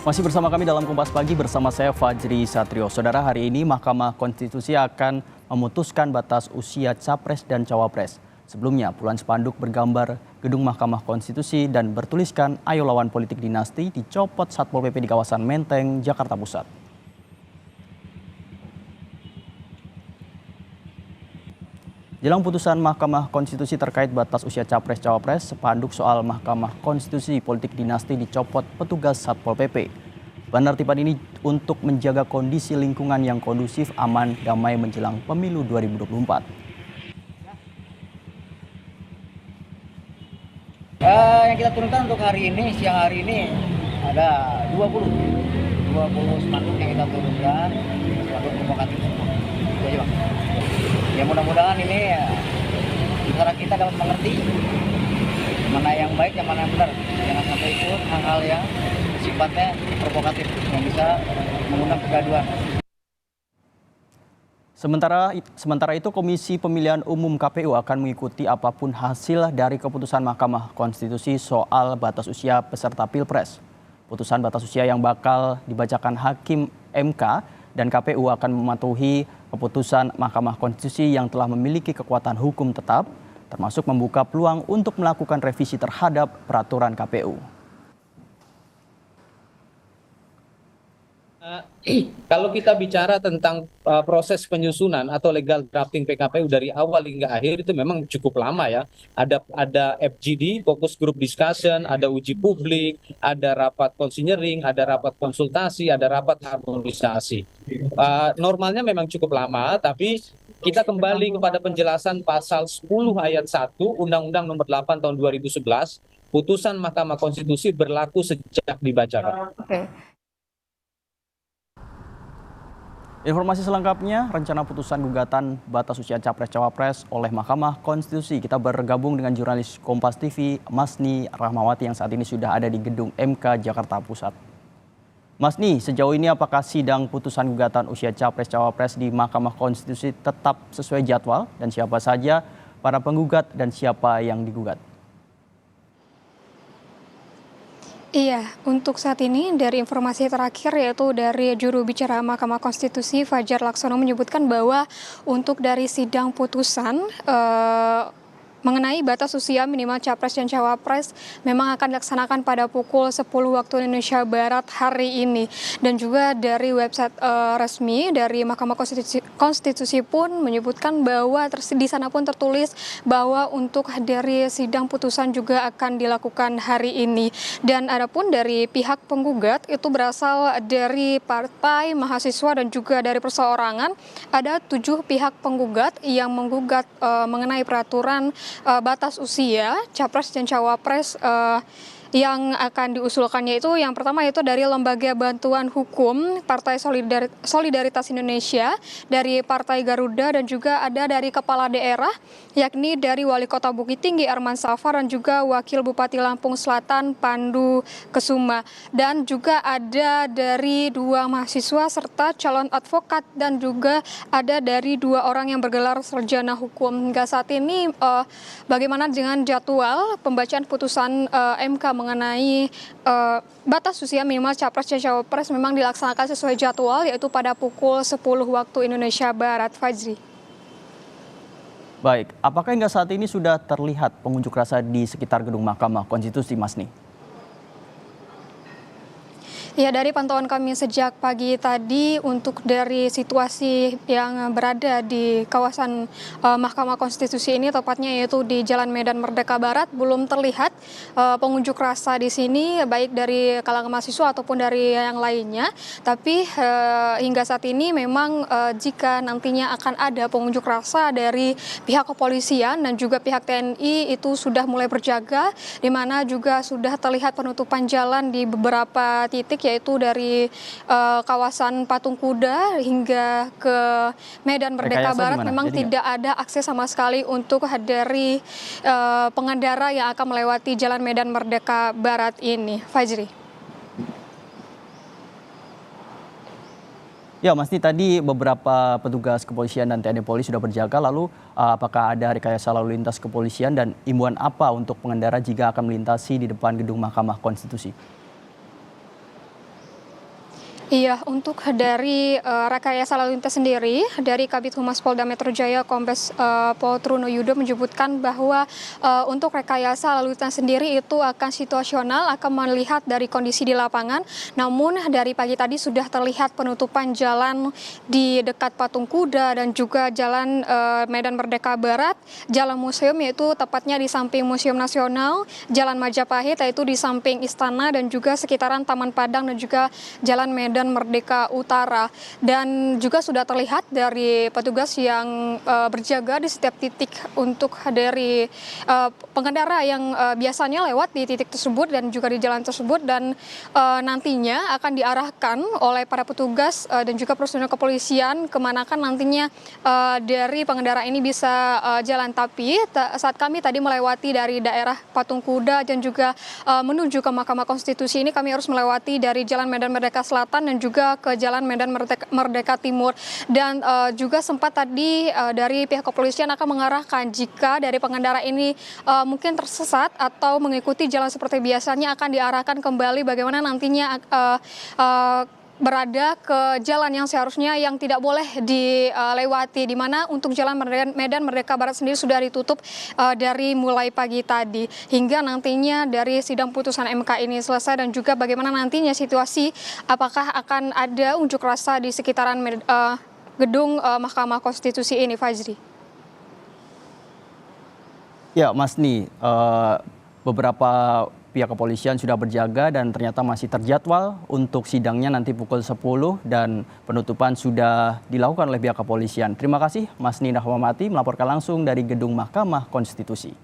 Masih bersama kami dalam Kompas Pagi bersama saya Fajri Satrio. Saudara, hari ini Mahkamah Konstitusi akan memutuskan batas usia Capres dan Cawapres. Sebelumnya, puluhan spanduk bergambar gedung Mahkamah Konstitusi dan bertuliskan "Ayo lawan politik dinasti" dicopot Satpol PP di kawasan Menteng, Jakarta Pusat. Jelang putusan Mahkamah Konstitusi terkait batas usia Capres-Cawapres, spanduk soal Mahkamah Konstitusi politik dinasti dicopot petugas Satpol PP. Penertiban ini untuk menjaga kondisi lingkungan yang kondusif, aman, damai menjelang pemilu 2024. Yang kita turunkan untuk hari ini, siang hari ini ada 20 spanduk yang kita turunkan, spanduk provokatif semua. Itu aja, Bang. Ya mudah-mudahan ini masyarakat kita dapat mengerti mana yang baik dan mana yang benar. Jangan sampai ikut hal-hal yang sifatnya provokatif yang bisa mengundang kegaduhan. Sementara itu, Komisi Pemilihan Umum KPU akan mengikuti apapun hasil dari keputusan Mahkamah Konstitusi soal batas usia peserta Pilpres. Putusan batas usia yang bakal dibacakan Hakim MK dan KPU akan mematuhi keputusan Mahkamah Konstitusi yang telah memiliki kekuatan hukum tetap, termasuk membuka peluang untuk melakukan revisi terhadap peraturan KPU. Kalau kita bicara tentang proses penyusunan atau legal drafting PKPU dari awal hingga akhir itu memang cukup lama ya. Ada FGD, focus group discussion, ada uji publik, ada rapat konsinyering, ada rapat konsultasi, ada rapat harmonisasi. Normalnya memang cukup lama, tapi kita kembali kepada penjelasan pasal 10 ayat 1 Undang-Undang Nomor 8 Tahun 2011, putusan Mahkamah Konstitusi berlaku sejak dibacakan. Informasi selengkapnya, rencana putusan gugatan batas usia Capres-Cawapres oleh Mahkamah Konstitusi. Kita bergabung dengan jurnalis Kompas TV, Masni Rahmawati, yang saat ini sudah ada di gedung MK Jakarta Pusat. Masni, sejauh ini apakah sidang putusan gugatan usia Capres-Cawapres di Mahkamah Konstitusi tetap sesuai jadwal? Dan siapa saja para penggugat dan siapa yang digugat? Iya, untuk saat ini dari informasi terakhir yaitu dari juru bicara Mahkamah Konstitusi Fajar Laksono menyebutkan bahwa untuk dari sidang putusan mengenai batas usia minimal Capres dan Cawapres memang akan dilaksanakan pada pukul 10 waktu Indonesia Barat hari ini. Dan juga dari website resmi dari Mahkamah Konstitusi pun menyebutkan bahwa di sana pun tertulis bahwa untuk dari sidang putusan juga akan dilakukan hari ini. Dan adapun dari pihak penggugat itu berasal dari partai, mahasiswa dan juga dari perseorangan. Ada 7 pihak penggugat yang menggugat mengenai peraturan batas usia Capres dan Cawapres yang akan diusulkannya itu yang pertama itu dari Lembaga Bantuan Hukum Partai Solidaritas Indonesia, dari Partai Garuda, dan juga ada dari Kepala Daerah yakni dari Wali Kota Bukit Tinggi Arman Safar dan juga Wakil Bupati Lampung Selatan Pandu Kesuma, dan juga ada dari 2 mahasiswa serta calon advokat, dan juga ada dari 2 orang yang bergelar sarjana hukum. Hingga saat ini bagaimana dengan jadwal pembacaan putusan MK mengenai batas usia minimal Capres dan Cawapres memang dilaksanakan sesuai jadwal, yaitu pada pukul 10 waktu Indonesia Barat. Fajri. Baik, apakah hingga saat ini sudah terlihat pengunjuk rasa di sekitar gedung Mahkamah Konstitusi, Masni? Ya, dari pantauan kami sejak pagi tadi untuk dari situasi yang berada di kawasan Mahkamah Konstitusi ini, tepatnya yaitu di Jalan Medan Merdeka Barat, belum terlihat pengunjuk rasa di sini baik dari kalangan mahasiswa ataupun dari yang lainnya. Tapi hingga saat ini memang jika nantinya akan ada pengunjuk rasa dari pihak kepolisian dan juga pihak TNI itu sudah mulai berjaga, di mana juga sudah terlihat penutupan jalan di beberapa titik, yaitu dari kawasan Patung Kuda hingga ke Medan Merdeka Barat. Memang tidak ada akses sama sekali untuk dari pengendara yang akan melewati Jalan Medan Merdeka Barat ini. Fajri. Ya, Mas, tadi beberapa petugas kepolisian dan TNI Polri sudah berjaga. Lalu apakah ada rekayasa lalu lintas kepolisian dan imbauan apa untuk pengendara jika akan melintasi di depan gedung Mahkamah Konstitusi? Iya, untuk dari rekayasa lalu lintas sendiri, dari Kabid Humas Polda Metro Jaya Kombes Pol Truno Yudo menyebutkan bahwa untuk rekayasa lalu lintas sendiri itu akan situasional, akan melihat dari kondisi di lapangan. Namun dari pagi tadi sudah terlihat penutupan jalan di dekat Patung Kuda dan juga jalan Medan Merdeka Barat, Jalan Museum yaitu tepatnya di samping Museum Nasional, Jalan Majapahit yaitu di samping Istana dan juga sekitaran Taman Padang dan juga Jalan Medan Merdeka Utara, dan juga sudah terlihat dari petugas yang berjaga di setiap titik untuk dari pengendara yang biasanya lewat di titik tersebut dan juga di jalan tersebut, dan nantinya akan diarahkan oleh para petugas dan juga personel kepolisian kemanakan nantinya dari pengendara ini bisa jalan. Tapi saat kami tadi melewati dari daerah Patung Kuda dan juga menuju ke Mahkamah Konstitusi ini, kami harus melewati dari Jalan Medan Merdeka Selatan dan juga ke Jalan Medan Merdeka Timur, dan juga sempat tadi dari pihak kepolisian akan mengarahkan jika dari pengendara ini mungkin tersesat atau mengikuti jalan seperti biasanya akan diarahkan kembali bagaimana nantinya berada ke jalan yang seharusnya yang tidak boleh dilewati, di mana untuk Jalan Medan Merdeka Barat sendiri sudah ditutup dari mulai pagi tadi hingga nantinya dari sidang putusan MK ini selesai, dan juga bagaimana nantinya situasi apakah akan ada unjuk rasa di sekitaran gedung Mahkamah Konstitusi ini, Fajri. Ya, Mas Ni, beberapa pihak kepolisian sudah berjaga dan ternyata masih terjadwal untuk sidangnya nanti pukul 10 dan penutupan sudah dilakukan oleh pihak kepolisian. Terima kasih Mas Ni Rahmawati melaporkan langsung dari gedung Mahkamah Konstitusi.